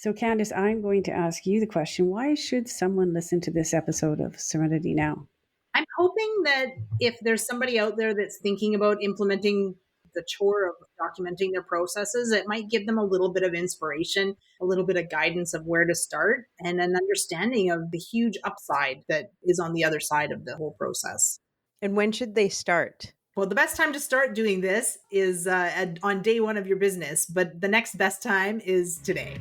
So, Candice, I'm going to ask you the question, why should someone listen to this episode of Serenity Now? I'm hoping that if there's somebody out there that's thinking about implementing the chore of documenting their processes, it might give them a little bit of inspiration, a little bit of guidance of where to start, and an understanding of the huge upside that is on the other side of the whole process. And when should they start? Well, the best time to start doing this is on day one of your business, but the next best time is today.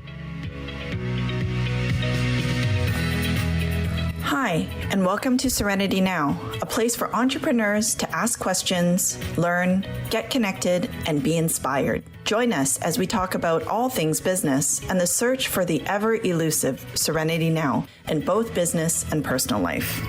Hi, and welcome to Serenity Now, a place for entrepreneurs to ask questions, learn, get connected, and be inspired. Join us as we talk about all things business and the search for the ever-elusive Serenity Now in both business and personal life.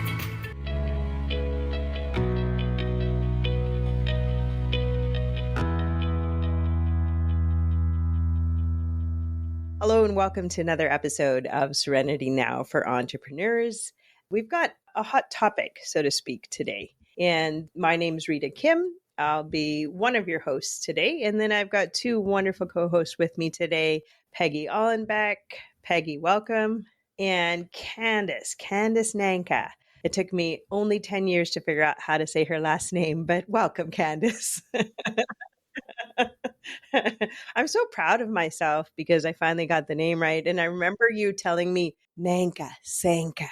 Hello and welcome to another episode of Serenity Now for entrepreneurs. We've got a hot topic, so to speak, today. And my name's Rita Kim. I'll be one of your hosts today. And then I've got two wonderful co-hosts with me today, Peggy Allenbeck. Peggy, welcome. And Candice Nanka. It took me only 10 years to figure out how to say her last name, but welcome, Candice. I'm so proud of myself because I finally got the name right. And I remember you telling me Nanka, Sanka.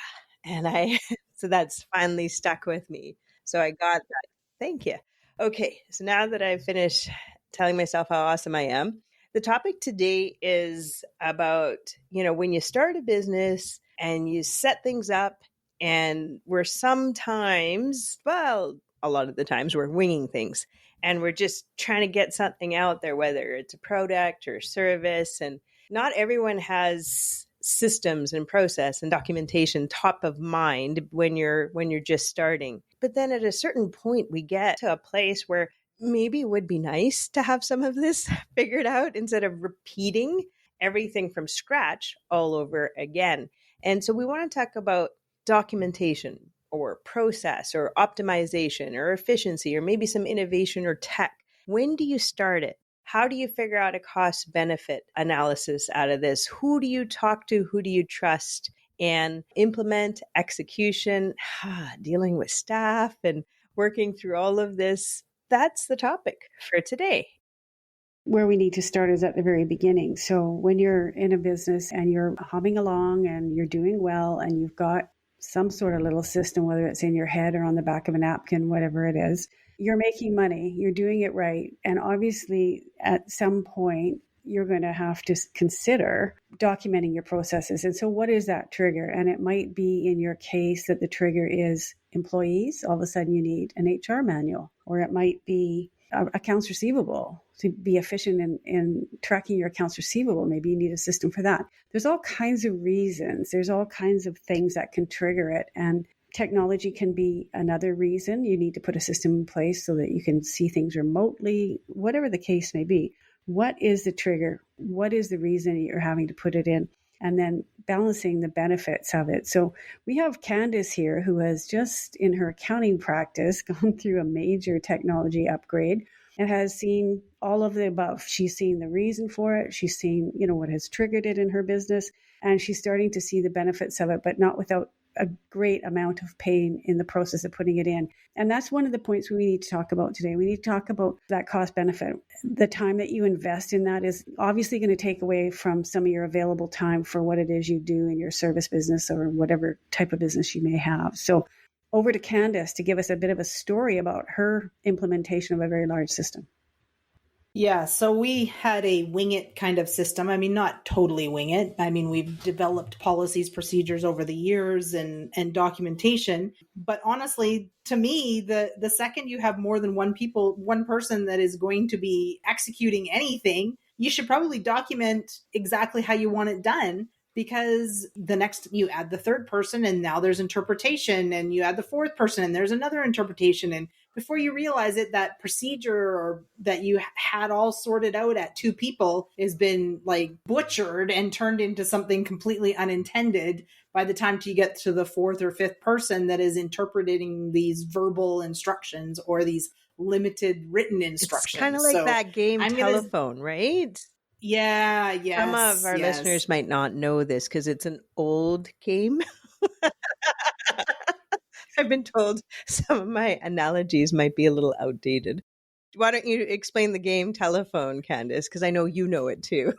And so that's finally stuck with me. So I got that. Thank you. Okay. So now that I've finished telling myself how awesome I am, the topic today is about, when you start a business and you set things up and we're sometimes, well, a lot of the times we're winging things and we're just trying to get something out there, whether it's a product or service. And not everyone has systems and process and documentation top of mind when you're just starting. But then at a certain point, we get to a place where maybe it would be nice to have some of this figured out instead of repeating everything from scratch all over again. And so we want to talk about documentation or process or optimization or efficiency or maybe some innovation or tech. When do you start it? How do you figure out a cost benefit analysis out of this? Who do you talk to? Who do you trust? And implement execution, dealing with staff and working through all of this. That's the topic for today. Where we need to start is at the very beginning. So when you're in a business and you're humming along and you're doing well and you've got some sort of little system, whether it's in your head or on the back of a napkin, whatever it is, you're making money, you're doing it right. And obviously at some point, you're going to have to consider documenting your processes. And so what is that trigger? And it might be in your case that the trigger is employees. All of a sudden you need an HR manual, or it might be accounts receivable. To be efficient in tracking your accounts receivable, maybe you need a system for that. There's all kinds of reasons. There's all kinds of things that can trigger it. And technology can be another reason. You need to put a system in place so that you can see things remotely, whatever the case may be. What is the trigger? What is the reason you're having to put it in? And then balancing the benefits of it. So we have Candice here who has just in her accounting practice gone through a major technology upgrade and has seen all of the above. She's seen the reason for it. She's seen, what has triggered it in her business. And she's starting to see the benefits of it, but not without a great amount of pain in the process of putting it in. And that's one of the points we need to talk about today. We need to talk about that cost benefit. The time that you invest in that is obviously going to take away from some of your available time for what it is you do in your service business or whatever type of business you may have. So over to Candice to give us a bit of a story about her implementation of a very large system. Yeah, so we had a wing it kind of system. I mean, not totally wing it. I mean, we've developed policies, procedures over the years and documentation. But honestly, to me, the second you have more than one person that is going to be executing anything, you should probably document exactly how you want it done. Because the next you add the third person and now there's interpretation, and you add the fourth person and there's another interpretation. And before you realize it, that procedure or that you had all sorted out at two people has been like butchered and turned into something completely unintended by the time you get to the fourth or fifth person that is interpreting these verbal instructions or these limited written instructions. It's kind of like that game telephone, right? Yeah, Some of yes, our yes. listeners might not know this because it's an old game. I've been told some of my analogies might be a little outdated. Why don't you explain the game telephone, Candace? Because I know you know it too.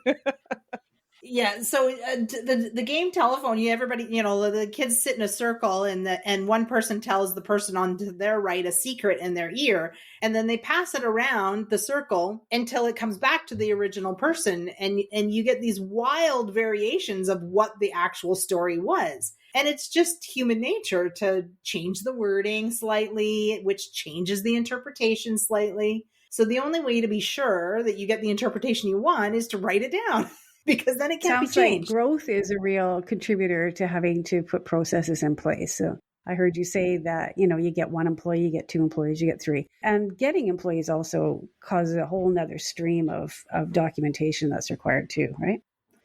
Yeah, so the game telephone, everybody, the kids sit in a circle, and one person tells the person on to their right a secret in their ear, and then they pass it around the circle until it comes back to the original person, and you get these wild variations of what the actual story was. And it's just human nature to change the wording slightly, which changes the interpretation slightly. So the only way to be sure that you get the interpretation you want is to write it down. Because then it can't be Sounds like changed. growth is a real contributor to having to put processes in place. So I heard you say that, you get one employee, you get two employees, you get three. And getting employees also causes a whole nother stream of documentation that's required too, right?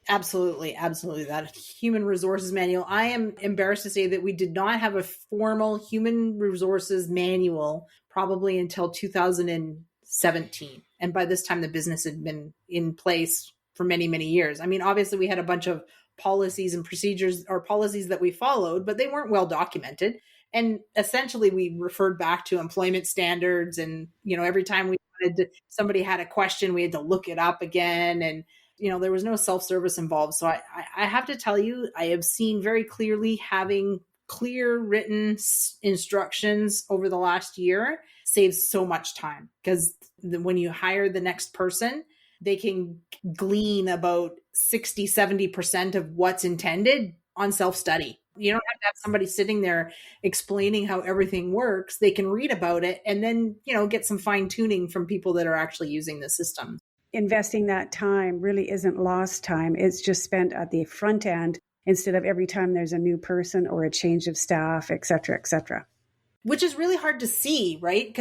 Absolutely, absolutely. That human resources manual. I am embarrassed to say that we did not have a formal human resources manual probably until 2017. And by this time, the business had been in place for many, many years. I mean, obviously, we had a bunch of policies and procedures or policies that we followed, but they weren't well documented. And essentially, we referred back to employment standards. And, every time somebody had a question, we had to look it up again. And there was no self-service involved. So I have to tell you, I have seen very clearly having clear written instructions over the last year saves so much time, because when you hire the next person, they can glean about 60-70% of what's intended on self-study. You don't have to have somebody sitting there explaining how everything works. They can read about it and then, get some fine tuning from people that are actually using the system. Investing that time really isn't lost time. It's just spent at the front end instead of every time there's a new person or a change of staff, et cetera, et cetera. Which is really hard to see, right?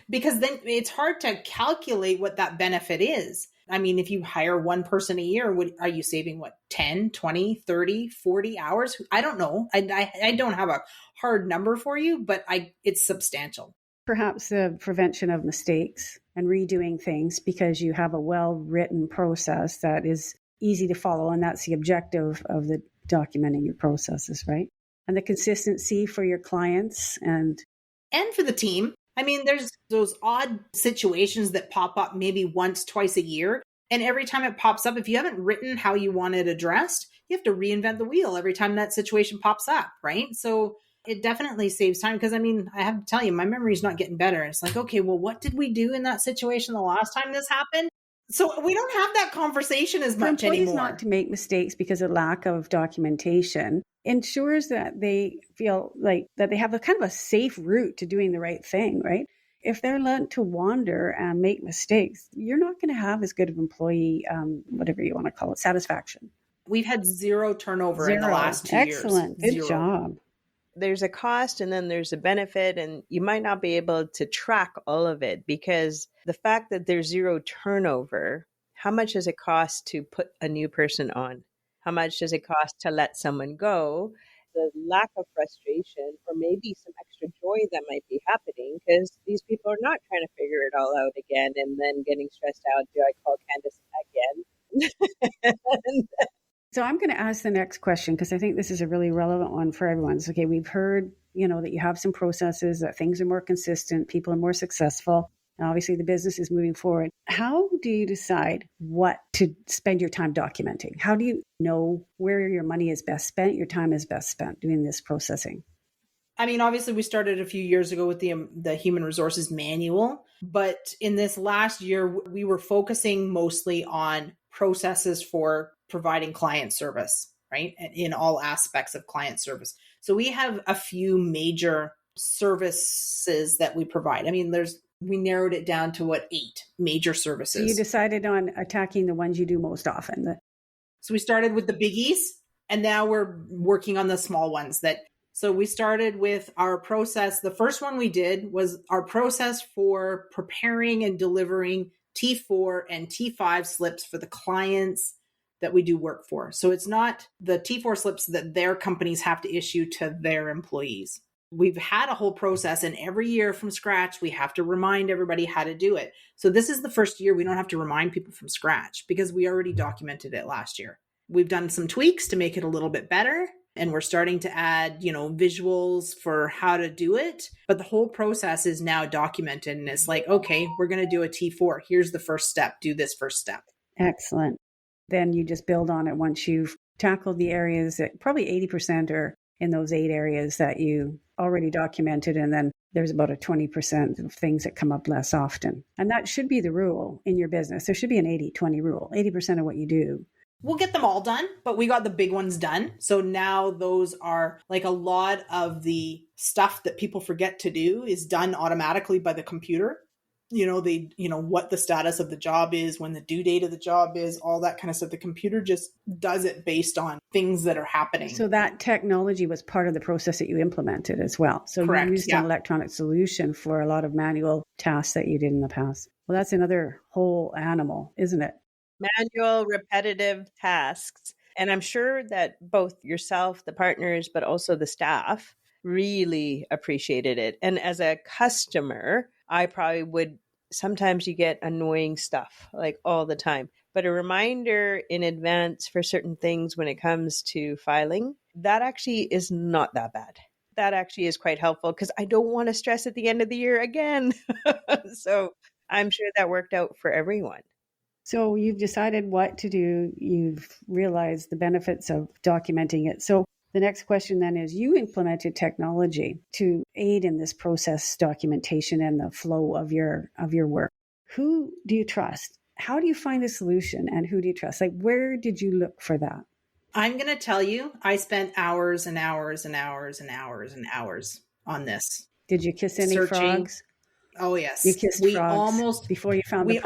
Because then it's hard to calculate what that benefit is. I mean, if you hire one person a year, are you saving 10, 20, 30, 40 hours? I don't know. I don't have a hard number for you, but it's substantial. Perhaps the prevention of mistakes and redoing things because you have a well-written process that is easy to follow. And that's the objective of the documenting your processes, right? And the consistency for your clients and for the team. I mean, there's those odd situations that pop up maybe once, twice a year. And every time it pops up, if you haven't written how you want it addressed, you have to reinvent the wheel every time that situation pops up, right? So it definitely saves time, because I mean, I have to tell you, my memory is not getting better. It's like, okay, well, what did we do in that situation the last time this happened? So we don't have that conversation as much anymore. For employees not to make mistakes because of lack of documentation ensures that they feel like that they have a kind of a safe route to doing the right thing, right? If they're let to wander and make mistakes, you're not going to have as good of employee, whatever you want to call it, satisfaction. We've had zero turnover in the last 2 years. Excellent. Good job. There's a cost and then there's a benefit, and you might not be able to track all of it because the fact that there's zero turnover, how much does it cost to put a new person on? How much does it cost to let someone go? The lack of frustration or maybe some extra joy that might be happening because these people are not trying to figure it all out again and then getting stressed out. Do I call Candace again? So I'm going to ask the next question because I think this is a really relevant one for everyone. So, okay, we've heard, that you have some processes, that things are more consistent, people are more successful, and obviously the business is moving forward. How do you decide what to spend your time documenting? How do you know where your money is best spent, your time is best spent doing this processing? I mean, obviously, we started a few years ago with the Human Resources Manual, but in this last year, we were focusing mostly on processes for providing client service, right? And in all aspects of client service. So we have a few major services that we provide. I mean, we narrowed it down to 8 major services. So you decided on attacking the ones you do most often. So we started with the biggies, and now we're working on the small ones So we started with our process. The first one we did was our process for preparing and delivering T4 and T5 slips for the clients that we do work for. So it's not the T4 slips that their companies have to issue to their employees. We've had a whole process, and every year from scratch, we have to remind everybody how to do it. So this is the first year we don't have to remind people from scratch because we already documented it last year. We've done some tweaks to make it a little bit better, and we're starting to add, visuals for how to do it. But the whole process is now documented, and it's like, okay, we're going to do a T4. Here's the first step. Do this first step. Excellent. Then you just build on it once you've tackled the areas that probably 80% are in those 8 areas that you already documented. And then there's about a 20% of things that come up less often. And that should be the rule in your business. There should be an 80-20 rule. 80% of what you do. We'll get them all done, but we got the big ones done. So now those are like a lot of the stuff that people forget to do is done automatically by the computer. What the status of the job is, when the due date of the job is, all that kind of stuff. The computer just does it based on things that are happening. So that technology was part of the process that you implemented as well. So Correct, you used an electronic solution for a lot of manual tasks that you did in the past. Well, that's another whole animal, isn't it? Manual, repetitive tasks. And I'm sure that both yourself, the partners, but also the staff really appreciated it. And as a customer, I probably would, sometimes you get annoying stuff like all the time, but a reminder in advance for certain things when it comes to filing, that actually is not that bad. That actually is quite helpful because I don't want to stress at the end of the year again. So I'm sure that worked out for everyone. So you've decided what to do. You've realized the benefits of documenting it. So the next question then is, you implemented technology to aid in this process documentation and the flow of your work. Who do you trust? How do you find a solution, and who do you trust? Like, where did you look for that? I'm going to tell you, I spent hours and hours and hours and hours and hours on this. Did you kiss any frogs? Oh, yes. You kissed frogs before you found the prince.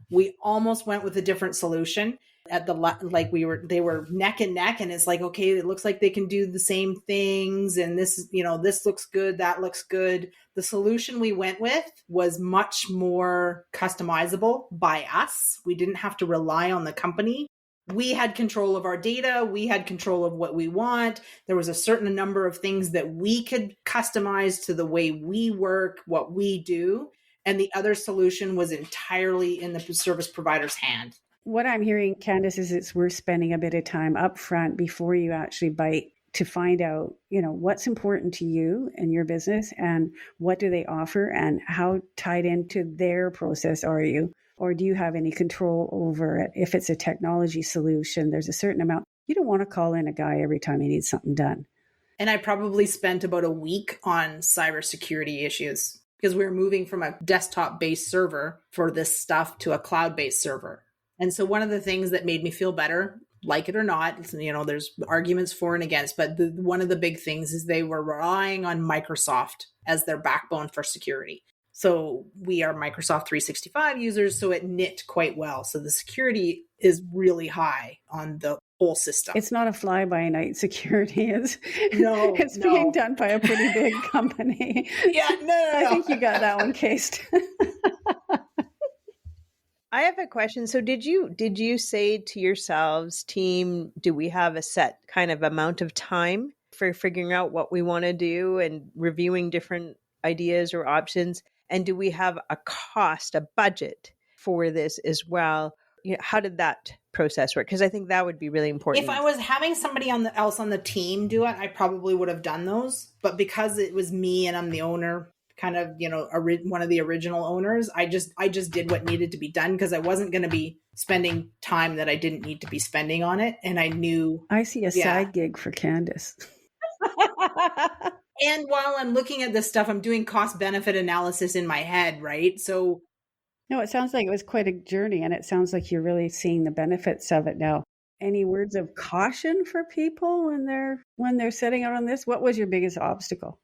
We almost went with a different solution. They were neck and neck, and it's like, okay, it looks like they can do the same things, and this looks good, that looks good. The solution we went with was much more customizable by us. We didn't have to rely on the company. We had control of our data. We had control of what we want. There was a certain number of things that we could customize to the way we work, what we do. And the other solution was entirely in the service provider's hand. What I'm hearing, Candace, is it's worth spending a bit of time up front before you actually bite to find out, what's important to you and your business, and what do they offer, and how tied into their process are you? Or do you have any control over it? If it's a technology solution, there's a certain amount. You don't want to call in a guy every time he needs something done. And I probably spent about a week on cybersecurity issues because we were moving from a desktop-based server for this stuff to a cloud-based server. And so one of the things that made me feel better, like it or not, there's arguments for and against, but one of the big things is they were relying on Microsoft as their backbone for security. So we are Microsoft 365 users, so it knit quite well. So the security is really high on the whole system. It's not a fly-by-night security. It's being done by a pretty big company. Yeah, no. I think you got that one cased. I have a question. So did you say to yourselves, team, do we have a set kind of amount of time for figuring out what we want to do and reviewing different ideas or options? And do we have a cost, a budget for this as well? How did that process work? Because I think that would be really important. If I was having somebody else on the team do it, I probably would have done those. But because it was me and I'm the owner, kind of, one of the original owners, I just did what needed to be done because I wasn't going to be spending time that I didn't need to be spending on it. And I knew. I see a side gig for Candace. And while I'm looking at this stuff, I'm doing cost benefit analysis in my head, right? So. No, it sounds like it was quite a journey, and it sounds like you're really seeing the benefits of it now. Any words of caution for people when they're setting out on this? What was your biggest obstacle?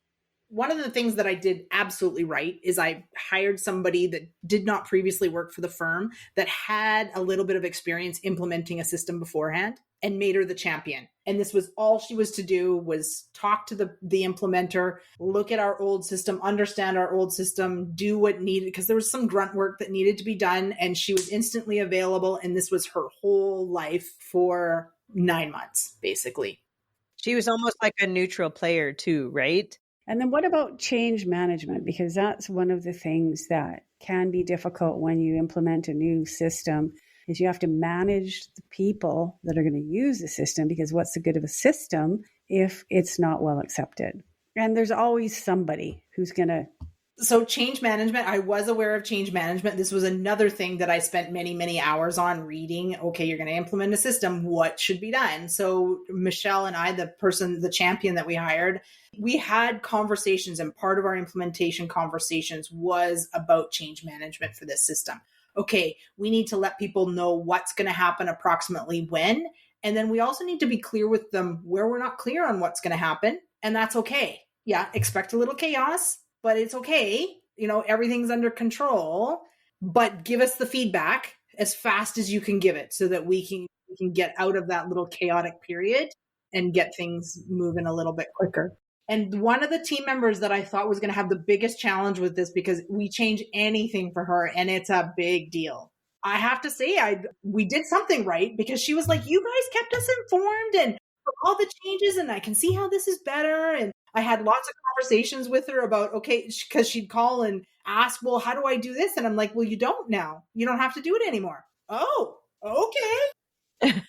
One of the things that I did absolutely right is I hired somebody that did not previously work for the firm that had a little bit of experience implementing a system beforehand and made her the champion. And this was all she was to do was talk to the implementer, look at our old system, understand our old system, do what needed, because there was some grunt work that needed to be done. And she was instantly available. And this was her whole life for 9 months, basically. She was almost like a neutral player too, right? And then what about change management? Because that's one of the things that can be difficult when you implement a new system is you have to manage the people that are going to use the system, because what's the good of a system if it's not well accepted? And there's always somebody who's going to. So change management, I was aware of change management. This was another thing that I spent many, many hours on reading. Okay, you're going to implement a system. What should be done? So Michelle and I, the champion that we hired, we had conversations, and part of our implementation conversations was about change management for this system. Okay, we need to let people know what's going to happen approximately when. And then we also need to be clear with them where we're not clear on what's going to happen. And that's okay. Yeah, expect a little chaos, but it's okay. Everything's under control, but give us the feedback as fast as you can give it so that we can get out of that little chaotic period and get things moving a little bit quicker. And one of the team members that I thought was going to have the biggest challenge with this, because we change anything for her and it's a big deal. I have to say, we did something right, because she was like, you guys kept us informed and all the changes, and I can see how this is better. And I had lots of conversations with her about, okay, because she'd call and ask, well, how do I do this? And I'm like, well, you don't now. You don't have to do it anymore. Oh, okay.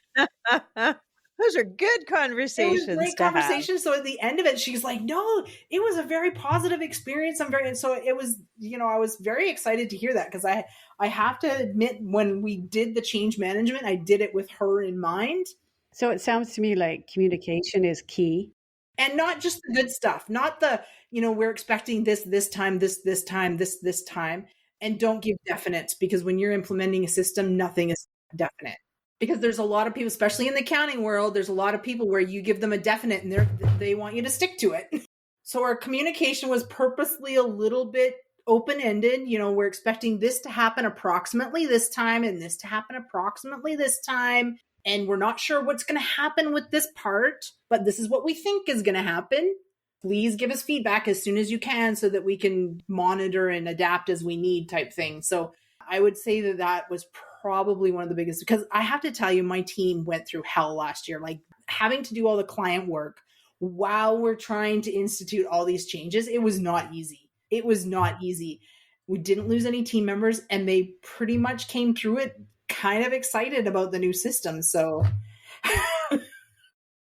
Those are good conversations. It was great conversation. So at the end of it, she's like, no, it was a very positive experience. So it was, I was very excited to hear that, because I have to admit, when we did the change management, I did it with her in mind. So it sounds to me like communication is key. And not just the good stuff, not the, we're expecting this time, this time, this time. And don't give definites, because when you're implementing a system, nothing is definite. Because there's a lot of people, especially in the accounting world, there's a lot of people where you give them a definite and they want you to stick to it. So our communication was purposely a little bit open-ended. We're expecting this to happen approximately this time and this to happen approximately this time. And we're not sure what's going to happen with this part, but this is what we think is going to happen. Please give us feedback as soon as you can so that we can monitor and adapt as we need, type thing. So I would say that was probably one of the biggest, because I have to tell you, my team went through hell last year, like having to do all the client work while we're trying to institute all these changes. It was not easy. We didn't lose any team members, and they pretty much came through it kind of excited about the new system. So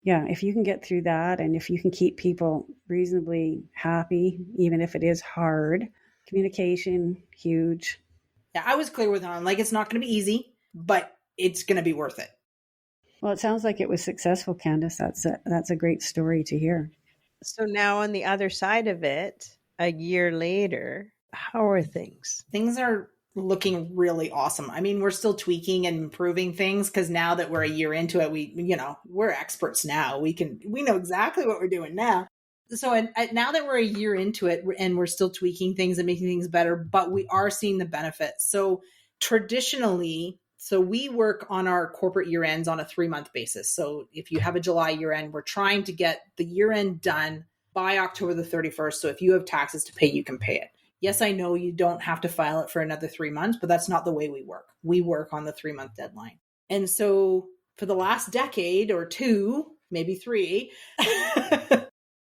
yeah, if you can get through that, and if you can keep people reasonably happy, even if it is hard, communication, huge. Yeah, I was clear with them. Like, it's not going to be easy, but it's going to be worth it. Well, it sounds like it was successful, Candace. That's a great story to hear. So now on the other side of it, a year later, how are things? Things are looking really awesome. I mean, we're still tweaking and improving things, because now that we're a year into it, we're experts now. We know exactly what we're doing now. So now that we're a year into it, and we're still tweaking things and making things better, but we are seeing the benefits. So traditionally, we work on our corporate year ends on a 3-month basis. So if you have a July year end, we're trying to get the year end done by October the 31st. So if you have taxes to pay, you can pay it. Yes, I know you don't have to file it for another 3 months, but that's not the way we work. We work on the 3-month deadline. And so for the last decade or two, maybe 3,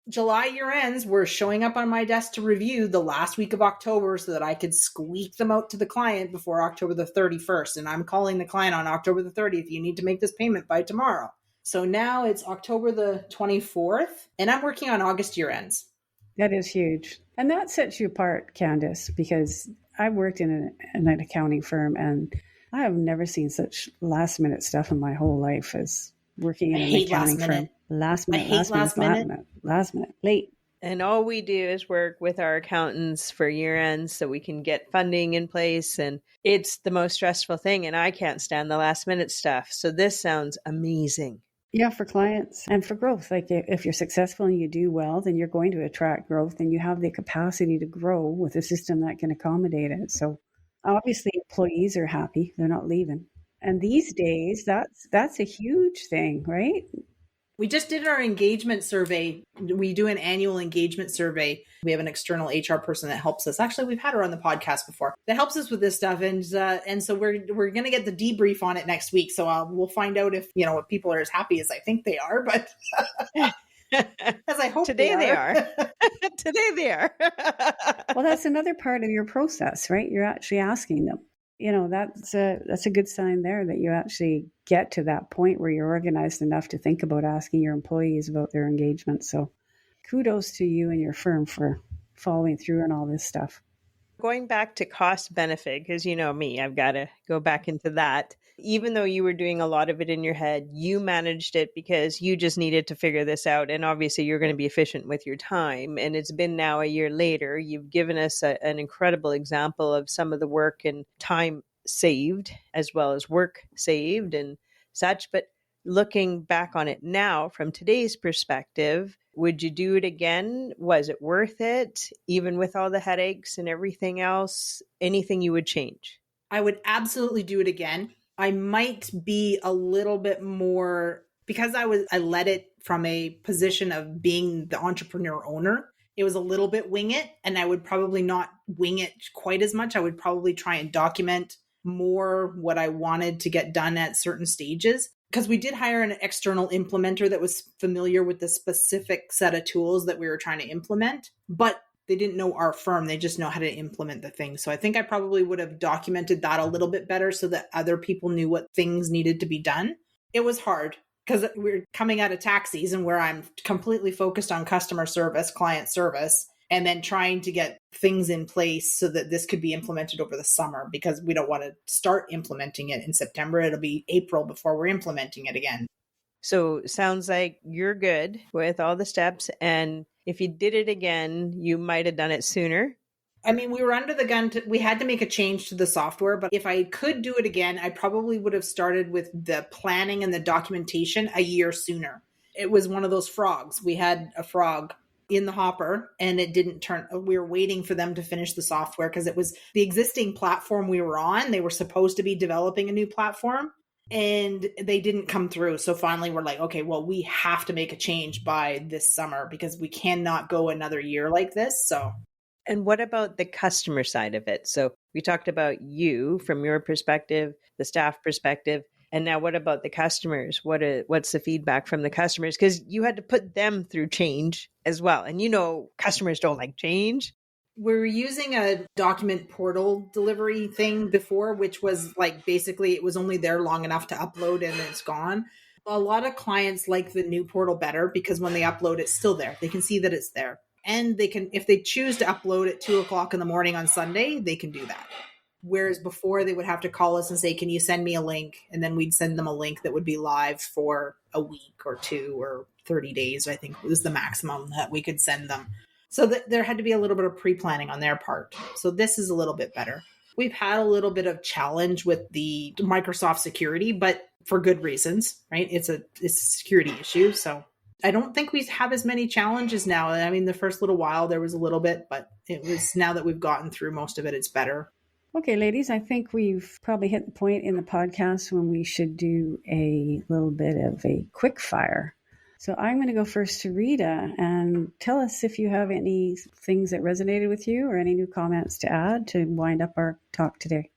July year ends were showing up on my desk to review the last week of October so that I could squeak them out to the client before October the 31st. And I'm calling the client on October the 30th. You need to make this payment by tomorrow. So now it's October the 24th, and I'm working on August year ends. That is huge. And that sets you apart, Candace, because I've worked in an accounting firm, and I have never seen such last minute stuff in my whole life as working in an accounting firm. Last minute, late. And all we do is work with our accountants for year ends so we can get funding in place. And it's the most stressful thing. And I can't stand the last minute stuff. So this sounds amazing. Yeah, for clients and for growth. Like if you're successful and you do well, then you're going to attract growth, and you have the capacity to grow with a system that can accommodate it. So obviously employees are happy. They're not leaving. And these days, that's a huge thing, right? We just did our engagement survey. We do an annual engagement survey. We have an external HR person that helps us. Actually, we've had her on the podcast before. That helps us with this stuff, and so we're going to get the debrief on it next week. So we'll find out if if people are as happy as I think they are, but as I hope Today they are. Today they are. Well, that's another part of your process, right? You're actually asking them. That's a good sign there that you actually get to that point where you're organized enough to think about asking your employees about their engagement. So kudos to you and your firm for following through on all this stuff. Going back to cost benefit, because you know me, I've got to go back into that. Even though you were doing a lot of it in your head, you managed it because you just needed to figure this out. And obviously you're going to be efficient with your time. And it's been now a year later. You've given us an incredible example of some of the work and time saved as well as work saved and such. But looking back on it now from today's perspective, would you do it again? Was it worth it? Even with all the headaches and everything else, anything you would change? I would absolutely do it again. I might be a little bit more, because I led it from a position of being the entrepreneur owner. It was a little bit wing it, and I would probably not wing it quite as much. I would probably try and document more what I wanted to get done at certain stages, because we did hire an external implementer that was familiar with the specific set of tools that we were trying to implement, but they didn't know our firm. They just know how to implement the thing. So I think I probably would have documented that a little bit better so that other people knew what things needed to be done. It was hard because we're coming out of tax season where I'm completely focused on customer service, client service, and then trying to get things in place so that this could be implemented over the summer, because we don't want to start implementing it in September. It'll be April before we're implementing it again. So sounds like you're good with all the steps. And if you did it again, you might have done it sooner. I mean, we were under the gun. We had to make a change to the software, but if I could do it again, I probably would have started with the planning and the documentation a year sooner. It was one of those frogs. We had a frog in the hopper and it didn't turn. We were waiting for them to finish the software because it was the existing platform we were on. They were supposed to be developing a new platform, and they didn't come through. So finally we're like, okay, well, we have to make a change by this summer because we cannot go another year like this. And what about the customer side of it? So we talked about you from your perspective, the staff perspective, and now what about the customers? What's the feedback from the customers? Because you had to put them through change as well. And customers don't like change. We're using a document portal delivery thing before, which was like, basically it was only there long enough to upload and it's gone. A lot of clients like the new portal better because when they upload, it's still there. They can see that it's there. And they can, if they choose to upload at 2:00 in the morning on Sunday, they can do that. Whereas before they would have to call us and say, can you send me a link? And then we'd send them a link that would be live for a week or 2 or 30 days, I think was the maximum that we could send them. So that there had to be a little bit of pre-planning on their part. So this is a little bit better. We've had a little bit of challenge with the Microsoft security, but for good reasons, right? It's a security issue. So I don't think we have as many challenges now. I mean, the first little while there was a little bit, but it was, now that we've gotten through most of it, it's better. Okay, ladies, I think we've probably hit the point in the podcast when we should do a little bit of a quick fire. So I'm going to go first to Rita and tell us if you have any things that resonated with you or any new comments to add to wind up our talk today.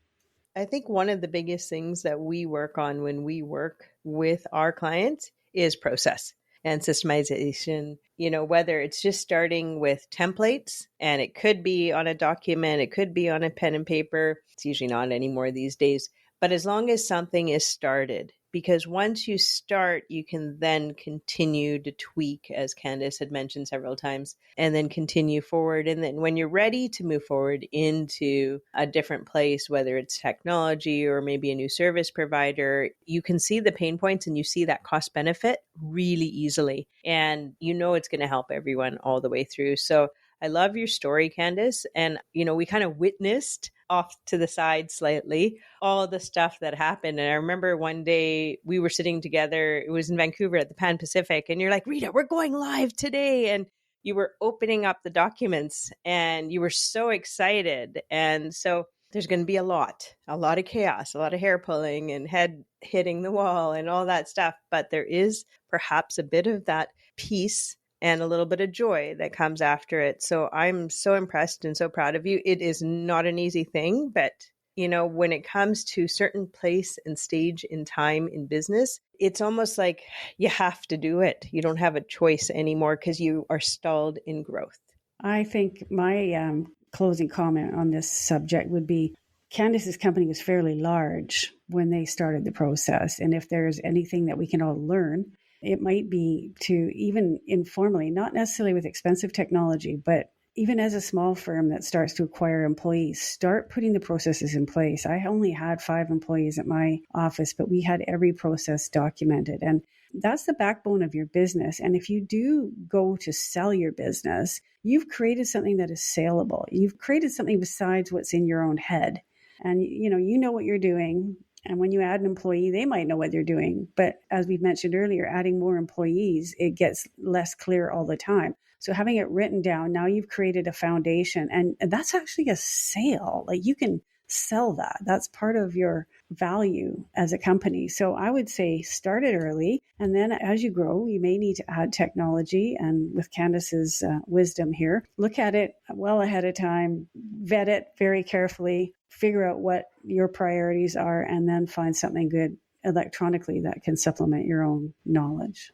I think one of the biggest things that we work on when we work with our clients is process and systemization, whether it's just starting with templates, and it could be on a document, it could be on a pen and paper. It's usually not anymore these days. But as long as something is started, because once you start, you can then continue to tweak, as Candace had mentioned several times, and then continue forward. And then when you're ready to move forward into a different place, whether it's technology or maybe a new service provider, you can see the pain points and you see that cost benefit really easily. And it's going to help everyone all the way through. So I love your story, Candace. And, we kind of witnessed off to the side slightly all the stuff that happened. And I remember one day we were sitting together, it was in Vancouver at the Pan Pacific, and you're like, Rita, we're going live today. And you were opening up the documents and you were so excited. And so there's going to be a lot of chaos, a lot of hair pulling and head hitting the wall and all that stuff. But there is perhaps a bit of that peace and a little bit of joy that comes after it. So I'm so impressed and so proud of you. It is not an easy thing, but when it comes to certain place and stage in time in business, it's almost like you have to do it. You don't have a choice anymore because you are stalled in growth. I think my closing comment on this subject would be Candace's company was fairly large when they started the process. And if there's anything that we can all learn, it might be to even informally, not necessarily with expensive technology, but even as a small firm that starts to acquire employees, start putting the processes in place. I only had 5 employees at my office, but we had every process documented. And that's the backbone of your business. And if you do go to sell your business, you've created something that is saleable. You've created something besides what's in your own head. And you know what you're doing. And when you add an employee, they might know what they're doing. But as we've mentioned earlier, adding more employees, it gets less clear all the time. So having it written down, now you've created a foundation. And that's actually a sale. Like you can sell that. That's part of your value as a company. So I would say start it early. And then as you grow, you may need to add technology. And with Candace's wisdom here, look at it well ahead of time, vet it very carefully, figure out what your priorities are, and then find something good electronically that can supplement your own knowledge.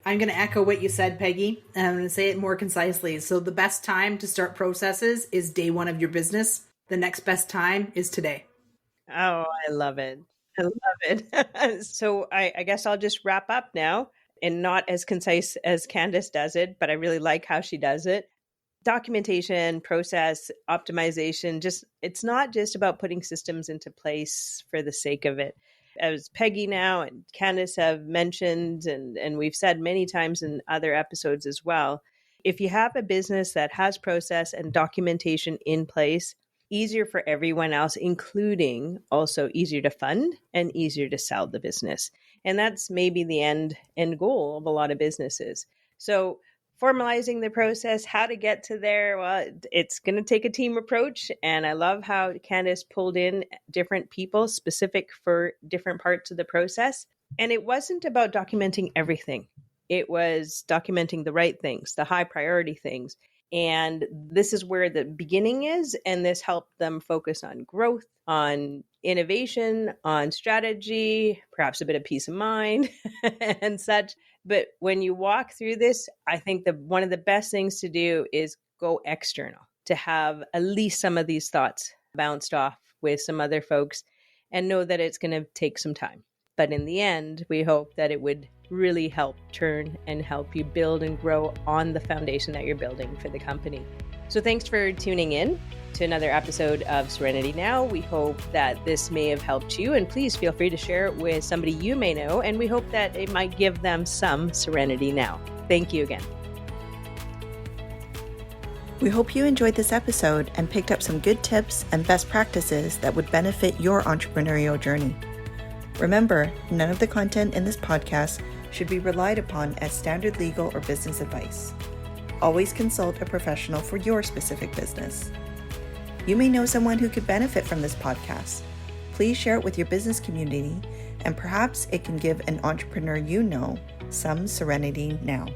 I'm going to echo what you said, Peggy. I'm going to say it more concisely. So the best time to start processes is day one of your business. The next best time is today. Oh, I love it. I love it. So I guess I'll just wrap up now, and not as concise as Candace does it, but I really like how she does it. Documentation, process, optimization, it's not just about putting systems into place for the sake of it. As Peggy now and Candace have mentioned, and we've said many times in other episodes as well, if you have a business that has process and documentation in place, easier for everyone else, including also easier to fund and easier to sell the business. And that's maybe the end goal of a lot of businesses. So formalizing the process, how to get to there, well, it's going to take a team approach. And I love how Candace pulled in different people specific for different parts of the process. And it wasn't about documenting everything. It was documenting the right things, the high priority things. And this is where the beginning is. And this helped them focus on growth, on innovation, on strategy, perhaps a bit of peace of mind and such. But when you walk through this, I think one of the best things to do is go external, to have at least some of these thoughts bounced off with some other folks and know that it's going to take some time. But in the end, we hope that it would really help turn and help you build and grow on the foundation that you're building for the company. So thanks for tuning in to another episode of Serenity Now. We hope that this may have helped you, and please feel free to share it with somebody you may know, and we hope that it might give them some serenity now. Thank you again. We hope you enjoyed this episode and picked up some good tips and best practices that would benefit your entrepreneurial journey. Remember, none of the content in this podcast should be relied upon as standard legal or business advice. Always consult a professional for your specific business. You may know someone who could benefit from this podcast. Please share it with your business community, and perhaps it can give an entrepreneur you know some serenity now.